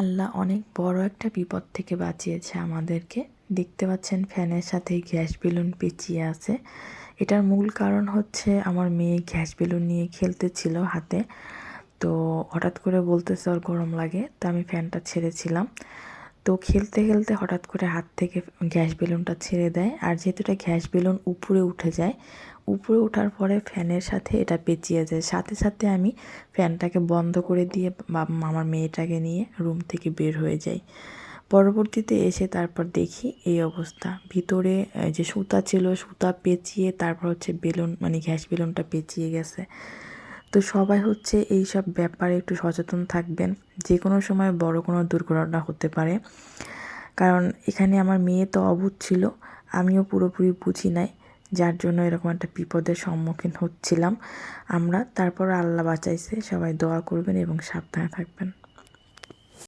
আল্লাহ অনেক বড় একটা বিপদ থেকে বাঁচিয়েছে আমাদেরকে। দেখতে পাচ্ছেন ফ্যানের সাথে গ্যাস বেলুন পেঁচিয়ে আছে। এটার মূল কারণ হচ্ছে আমার মেয়ে গ্যাস বেলুন নিয়ে খেলতেছিল হাতে। তো হঠাৎ করে বলতেছে ওর গরম লাগে, তো আমি ফ্যানটা ছেড়েছিলাম। তো খেলতে খেলতে হঠাৎ করে হাত থেকে গ্যাস বেলুনটা ছেড়ে দেয়, আর যেহেতু এটা গ্যাস বেলুন উপরে উঠে যায়, উপরে ওঠার পরে ফ্যানের সাথে এটা পেঁচিয়ে যায়। সাথে সাথে আমি ফ্যানটাকে বন্ধ করে দিয়ে আমার মেয়েটাকে নিয়ে রুম থেকে বের হয়ে যাই। পরবর্তীতে এসে তারপর দেখি এই অবস্থা, ভিতরে যে সুতা ছিল সুতা পেঁচিয়ে তারপর হচ্ছে বেলুন মানে গ্যাস বেলুনটা পেঁচিয়ে গেছে। তো সবাই হচ্ছে এই সব ব্যাপারে একটু সচেতন থাকবেন, যে কোনো সময় বড় কোনো দুর্ঘটনা হতে পারে। কারণ এখানে আমার মেয়ে তো অবুঝ ছিল, আমিও পুরোপুরি বুঝি নাই, যার জন্য এরকম একটা বিপদের সম্মুখীন হচ্ছিলাম আমরা। তারপর আল্লাহ বাঁচাইছে। সবাই দোয়া করবেন এবং সাবধানে থাকবেন।